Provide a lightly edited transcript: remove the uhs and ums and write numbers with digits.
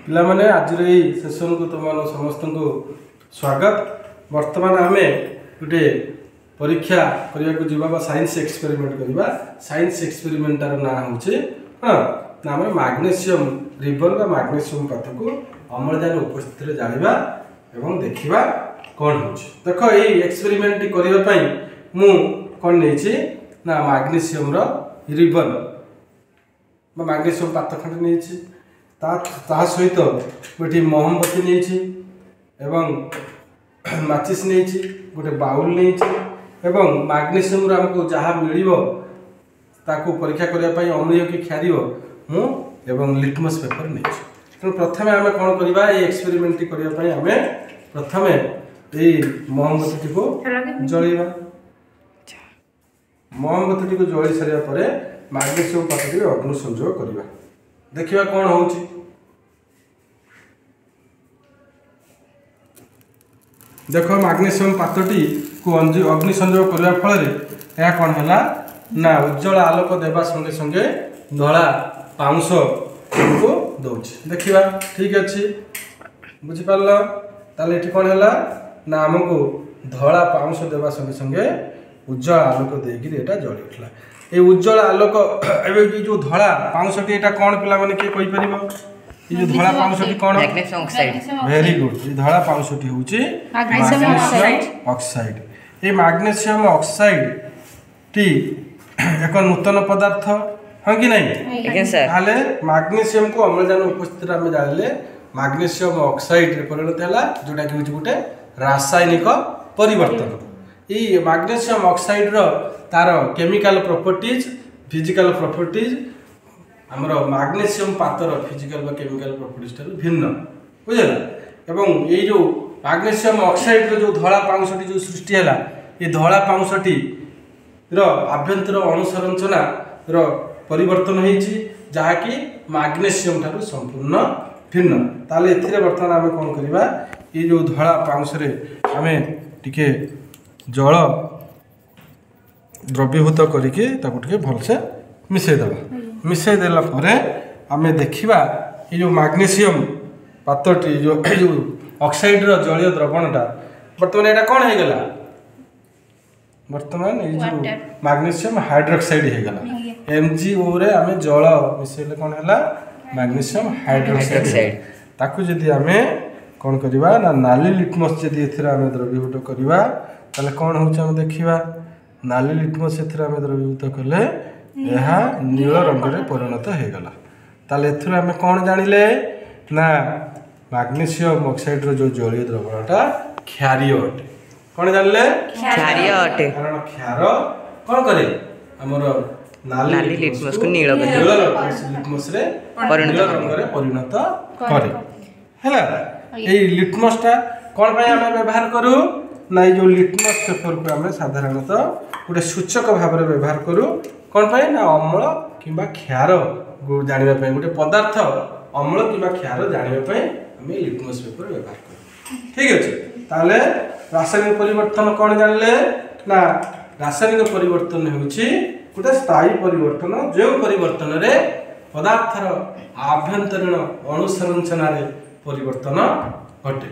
पिला माने आज सेसन को तुम समस्त को स्वागत। वर्तमान आमे गोटे परीक्षा करने को जीवा साइंस एक्सपेरिमेंट करवा। साइंस एक्सपेरिमेंटार ना होचे ना मैग्नेशियम रिबन बा मैग्नेशियम पाथ को अम्लजान उपस्थित जानिबा एवं देखिबा कौन होचे। देखो ये एक्सपेरिमेंट करबा पई मु कौन नेछि ना मैग्नेशियम रो रिबन बा मैग्नेशियम पाथ खंड नेछि ता सहित गोटे मोमबत्ती नहीं एवं माचिस नहीं गोटे बाउल नहीं एवं मैग्नेशियम आमको जहाँ मिल ताकू परीक्षा करने अम्लीय कि क्षार मु एवं लिटमस पेपर नहीं। तेणु प्रथम आम कौन करवा एक्सपेरिमेंट करने आम प्रथम ये मोमबत्ती को जलैवा। मोमबत्ती को जल सारे मैग्नेशियम पाथ अग्नि संयोग करवा। देखिए कौन हो देखो मैग्नेशियम पाथटी को अग्नि संयोग करने फल यह कौन है ना उज्जवल आलोक देवा संगे संगे धला पाउंस को दौर। देखा ठीक अच्छे बुझीपार ताले ये कौन है ना आमको धला पाउंस देवा संगे संगे उज्जवल आलोक देकर यहाँ जली उठला। ये उज्जवल आलोक एवं जो धला पाउंसटी यहाँ कौन पिला माने किए कहि परिबो ये जो धला पाउंसटी कौन मैग्नेशियम ऑक्साइड। Very good. ये धला पाउंसटी होची मैग्नेशियम ऑक्साइड। ये मैग्नेशियम ऑक्साइड टी एक नूतन पदार्थ हाँ कि नहीं ताले मैग्नेशियम को अम्लजान उपस्थित आम जानिले मैग्नेशियम ऑक्साइड रे परिणत हैला जोटा कि होची गुटे रासायनिक परिवर्तन। ये मैग्नेशियम ऑक्साइड रो तार केमिकल प्रॉपर्टीज फिजिकल प्रॉपर्टीज आमर मैग्नेशियम पातर फिजिकल बा केमिकल प्रॉपर्टीज ठाରୁ भिन्न बुझला। एवं ये जो मैग्नेशियम ऑक्साइड रो जो धला पाउंसटी जो सृष्टि हैला ये धला पाउंसटी रो आभ्यंतर अणुसंरचना रो परिवर्तन होईची जहा कि मैग्नेशियम ठाରୁ संपूर्ण भिन्न। ताले एथिरे वर्तमान आमे कोन करबा ये जो धला पाउंस रे आमे टिके जल द्रवीभूत करके भलसे मिसई देवा। मिसई देला परे आमे देखिबा ये जो मैग्नेशियम पात्रटी जो ऑक्साइड रो जलीय द्रवणटा वर्तमान एटा कोन हे गेला वर्तमान ये जो मैग्नेशियम हाइड्रोक्साइड हे गेला। एमजीओ रे आमे जल मिसैले कोन हैला मैग्नेशियम हाइड्रोक्साइड। ताकू जदी आमे कोन करबा ना नाली लिटमस जदी एथिरा आमे द्रवीभूत करबा ताले कोन होउछ हम देखिबा नाली लिटमस एथिरा आमे द्रवीभूत कले यह नील रंग रे परिणत हो गला। ताले एथिरा आमे कोन जानिले ना मैग्नेशियम ऑक्साइड रो जो जलीय द्रवणटा क्षारीय अटे। कोन जानिले क्षारीय अटे कारण क्षार कोन करे हमर नाली लिटमस को नील लिटमस रे नील रंग रे परिणत करे हैला। ए लिटमस टा कोन पय आमे व्यवहार करू ना जो लिटमस पेपर को आम साधारणतः गोटे सूचक भाव में व्यवहार करूँ कौन पाए ना अम्ल किंबा क्षार जानापी गोटे पदार्थ अम्ल किंबा क्षार जानापी आम लिटमस पेपर व्यवहार करूँ। ठीक अच्छे ताले रासायनिक परिवर्तन कौन जानले ना रासायनिक परिवर्तन होउछि गोटे स्थायी परिवर्तन जो परिवर्तन रे पदार्थर आभ्यंतरीण अणुसंरचना रे परिवर्तन घटे।